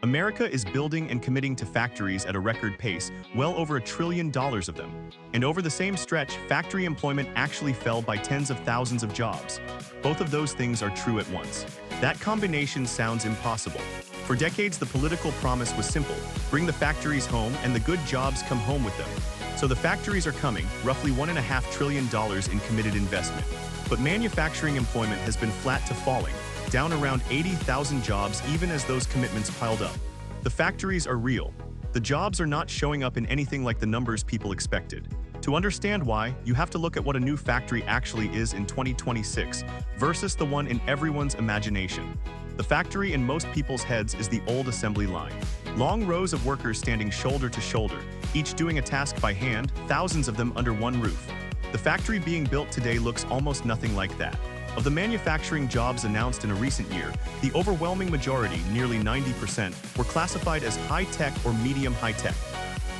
America is building and committing to factories at a record pace, well over $1 trillion of them. And over the same stretch, factory employment actually fell by tens of thousands of jobs. Both of those things are true at once. That combination sounds impossible. For decades, the political promise was simple: bring the factories home and the good jobs come home with them. So the factories are coming, roughly $1.5 trillion in committed investment. But manufacturing employment has been flat to falling, down around 80,000 jobs even as those commitments piled up. The factories are real. The jobs are not showing up in anything like the numbers people expected. To understand why, you have to look at what a new factory actually is in 2026 versus the one in everyone's imagination. The factory in most people's heads is the old assembly line. Long rows of workers standing shoulder to shoulder, each doing a task by hand, thousands of them under one roof. The factory being built today looks almost nothing like that. Of the manufacturing jobs announced in a recent year, the overwhelming majority, nearly 90%, were classified as high-tech or medium high-tech.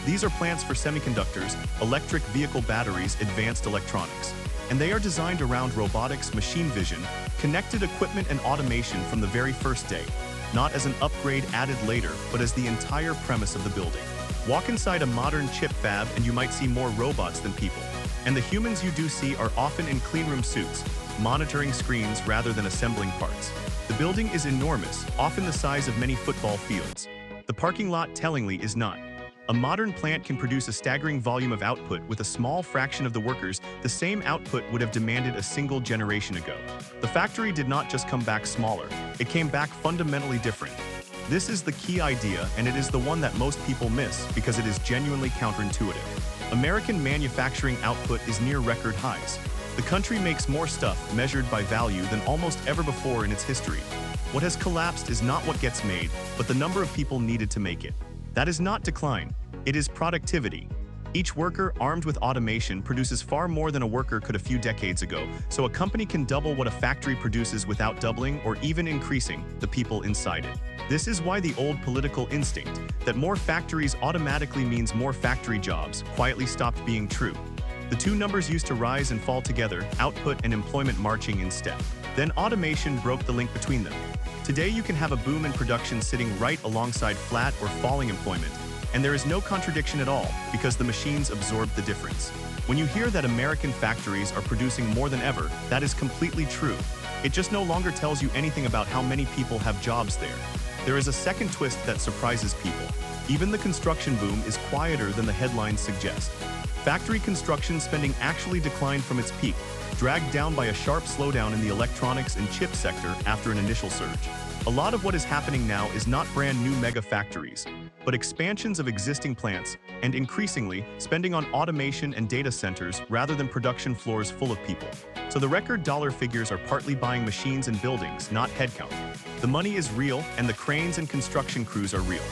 These are plants for semiconductors, electric vehicle batteries, advanced electronics. And they are designed around robotics, machine vision, connected equipment and automation from the very first day, not as an upgrade added later, but as the entire premise of the building. Walk inside a modern chip fab and you might see more robots than people. And the humans you do see are often in cleanroom suits, monitoring screens rather than assembling parts. The building is enormous, often the size of many football fields. The parking lot, tellingly, is not. A modern plant can produce a staggering volume of output with a small fraction of the workers the same output would have demanded a single generation ago. The factory did not just come back smaller, it came back fundamentally different. This is the key idea, and it is the one that most people miss because it is genuinely counterintuitive. American manufacturing output is near record highs. The country makes more stuff, measured by value, than almost ever before in its history. What has collapsed is not what gets made, but the number of people needed to make it. That is not decline, it is productivity. Each worker, armed with automation, produces far more than a worker could a few decades ago, so a company can double what a factory produces without doubling or even increasing the people inside it. This is why the old political instinct, that more factories automatically means more factory jobs, quietly stopped being true. The two numbers used to rise and fall together, output and employment marching in step. Then automation broke the link between them. Today you can have a boom in production sitting right alongside flat or falling employment, and there is no contradiction at all because the machines absorb the difference. When you hear that American factories are producing more than ever, that is completely true. It just no longer tells you anything about how many people have jobs there. There is a second twist that surprises people. Even the construction boom is quieter than the headlines suggest. Factory construction spending actually declined from its peak, dragged down by a sharp slowdown in the electronics and chip sector after an initial surge. A lot of what is happening now is not brand new mega factories, but expansions of existing plants, and increasingly, spending on automation and data centers rather than production floors full of people. So the record dollar figures are partly buying machines and buildings, not headcount. The money is real, and the cranes and construction crews are real.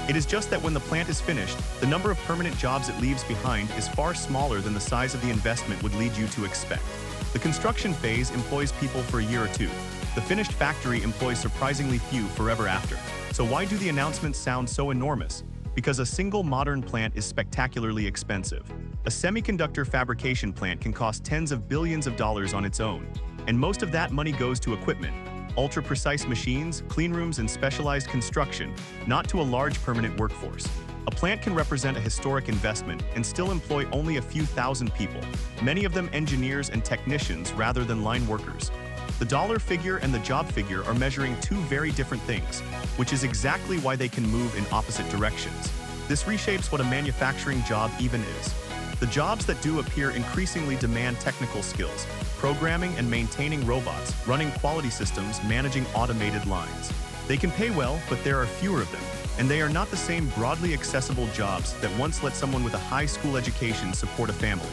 It is just that when the plant is finished, the number of permanent jobs it leaves behind is far smaller than the size of the investment would lead you to expect. The construction phase employs people for a year or two. The finished factory employs surprisingly few forever after. So why do the announcements sound so enormous? Because a single modern plant is spectacularly expensive. A semiconductor fabrication plant can cost tens of billions of dollars on its own, and most of that money goes to equipment, ultra-precise machines, cleanrooms, and specialized construction, not to a large permanent workforce. A plant can represent a historic investment and still employ only a few thousand people, many of them engineers and technicians rather than line workers. The dollar figure and the job figure are measuring two very different things, which is exactly why they can move in opposite directions. This reshapes what a manufacturing job even is. The jobs that do appear increasingly demand technical skills, programming and maintaining robots, running quality systems, managing automated lines. They can pay well, but there are fewer of them, and they are not the same broadly accessible jobs that once let someone with a high school education support a family.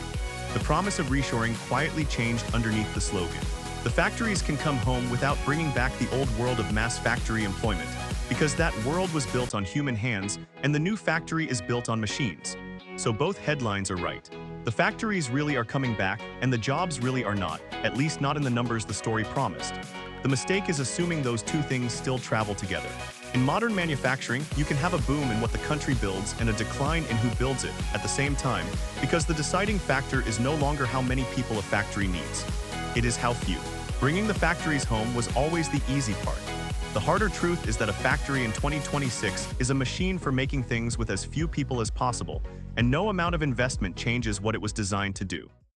The promise of reshoring quietly changed underneath the slogan. The factories can come home without bringing back the old world of mass factory employment, because that world was built on human hands, and the new factory is built on machines. So both headlines are right. The factories really are coming back, and the jobs really are not, at least not in the numbers the story promised. The mistake is assuming those two things still travel together. In modern manufacturing, you can have a boom in what the country builds and a decline in who builds it at the same time, because the deciding factor is no longer how many people a factory needs. It is how few. Bringing the factories home was always the easy part. The harder truth is that a factory in 2026 is a machine for making things with as few people as possible, and no amount of investment changes what it was designed to do.